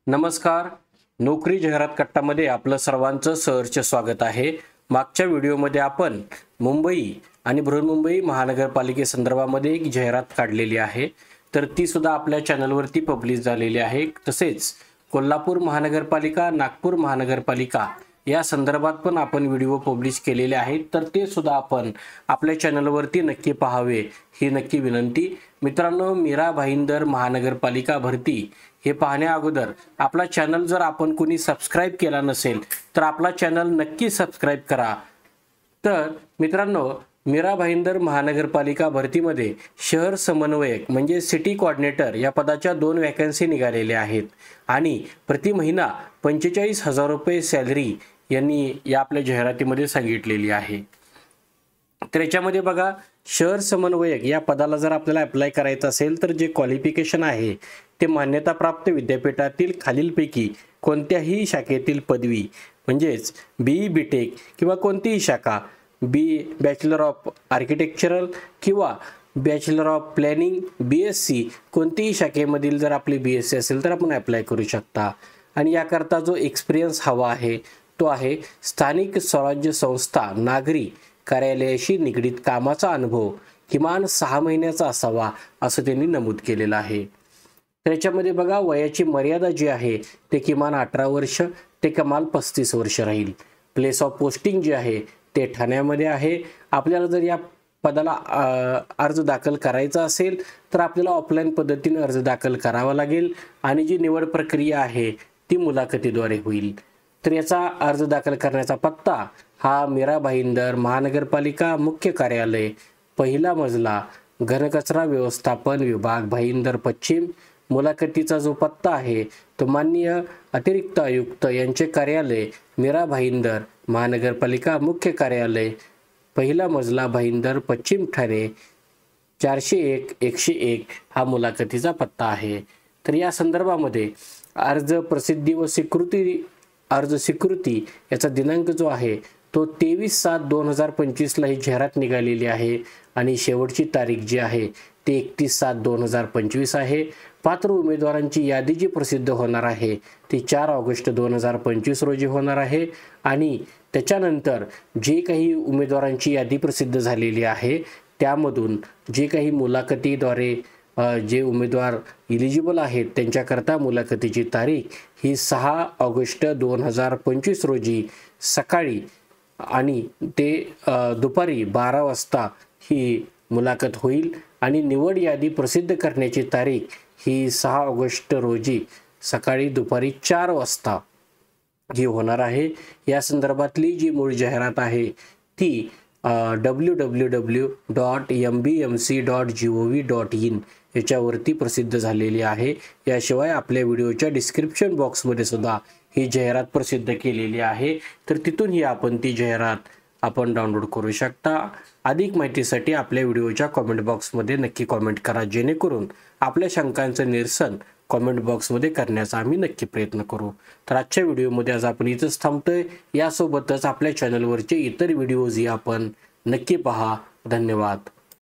नमस्कार. नोकरी जाहिरात कट्टामध्ये आपलं सर्वांचं सहर्ष स्वागत आहे. मागच्या व्हिडिओमध्ये आपण मुंबई आणि बृहन्मुंबई महानगरपालिकेसंदर्भामध्ये एक जाहिरात काढलेली आहे, तर ती सुद्धा आपल्या चॅनलवरती पब्लिश झालेली आहे. तसेच कोल्हापूर महानगरपालिका, नागपूर महानगरपालिका या संदर्भात पण आपण व्हिडिओ पब्लिश केलेले आहेत, तर ते सुद्धा आपण आपल्या चॅनलवरती नक्की पाहावे ही नक्की विनंती. मित्रांनो, मीरा भाईंदर महानगरपालिका भरती हे पाहण्या अगोदर आपला चॅनल जर आपण कोणी सबस्क्राईब केला नसेल तर आपला चॅनल नक्की सबस्क्राईब करा. तर मित्रांनो, मीरा भाईंदर महानगरपालिका भरतीमध्ये शहर समन्वयक म्हणजे सिटी कोऑर्डिनेटर या पदाच्या 2 वॅकन्सी निघालेल्या आहेत आणि प्रति महिना 45,000 रुपये सॅलरी यांनी या आपल्या जाहिरातीमध्ये सांगितलेली आहे. तर याच्यामध्ये बघा, शहर समन्वयक या पदाला जर आपल्याला अप्लाय करायचं असेल तर जे क्वालिफिकेशन आहे ते मान्यताप्राप्त विद्यापीठातील खालीलपैकी कोणत्याही शाखेतील पदवी म्हणजेच BE BTech किंवा कोणतीही शाखा, बॅचलर ऑफ आर्किटेक्चरल किंवा बॅचलर ऑफ प्लॅनिंग BSc कोणतीही शाखेमधील जर आपली BSc असेल तर आपण अप्लाय करू शकता. आणि याकरता जो एक्सपिरियन्स हवा आहे तो आहे स्थानिक स्वराज्य संस्था नागरी कार्यालयाशी निगडीत कामाचा अनुभव किमान 6 महिन्याचा असावा असं त्यांनी नमूद केलेलं आहे. त्याच्यामध्ये बघा, वयाची मर्यादा जी आहे ते किमान 18 वर्ष ते कमाल 35 वर्ष राहील. प्लेस ऑफ पोस्टिंग जे आहे ते ठाण्यामध्ये आहे. आपल्याला जर या पदाला अर्ज दाखल करायचा असेल तर आपल्याला ऑफलाईन पद्धतीने अर्ज दाखल करावा लागेल आणि जी निवड प्रक्रिया आहे ती मुलाखतीद्वारे होईल. तर याचा अर्ज दाखल करण्याचा पत्ता हा मीरा भाईंदर महानगरपालिका मुख्य कार्यालय, पहिला मजला, घनकचरा व्यवस्थापन विभाग, भाईंदर पश्चिम. मुलाखतीचा जो पत्ता आहे तो माननीय अतिरिक्त आयुक्त यांचे कार्यालय, मीरा भाईंदर महानगरपालिका मुख्य कार्यालय, पहिला मजला, भाईंदर पश्चिम, ठाणे 401-101 हा मुलाखतीचा पत्ता आहे. तर या संदर्भामध्ये अर्ज प्रसिद्धी व स्वीकृती याचा दिनांक जो आहे तो 23/7/2025 ला ही जाहिरात निघालेली आहे आणि शेवटची तारीख जी आहे ते 31/7/2025 आहे. पात्र उमेदवारांची यादी जी प्रसिद्ध होणार आहे ती 4 ऑगस्ट 2025 रोजी होणार आहे आणि त्याच्यानंतर जे काही उमेदवारांची यादी प्रसिद्ध झालेली आहे त्यामधून जे काही मुलाखतीद्वारे जे उमेदवार इलिजिबल आहेत त्यांच्याकरता मुलाखतीची तारीख ही 6 ऑगस्ट 2025 रोजी सकाळी आणि ते दुपारी 12 वाजता ही मुलाखत होईल आणि निवड यादी प्रसिद्ध करण्याची तारीख ही 6 ऑगस्ट रोजी सकाळी दुपारी 4 वाजता जी होणार आहे. या संदर्भातली जी मूळ जाहिरात आहे ती www.mbmc.gov.in याच्यावरती प्रसिद्ध झालेली आहे. याशिवाय आपल्या व्हिडिओच्या डिस्क्रिप्शन बॉक्समध्ये सुद्धा ही जाहिरात प्रसिद्ध केलेली आहे, तर तिथूनही आपण ती जाहिरात डाउनलोड करू शकता. अधिक माहितीसाठी आपल्या व्हिडिओच्या कॉमेंट बॉक्समध्ये नक्की कॉमेंट करा, जेणेकरून आपल्या शंकांचं निरसन कॉमेंट बॉक्समध्ये करण्याचा आम्ही नक्की प्रयत्न करू. तर आजच्या व्हिडिओमध्ये आज आपण इथंच थांबतोय. यासोबतच आपल्या चॅनलवरचे इतर व्हिडिओजही आपण नक्की पहा. धन्यवाद.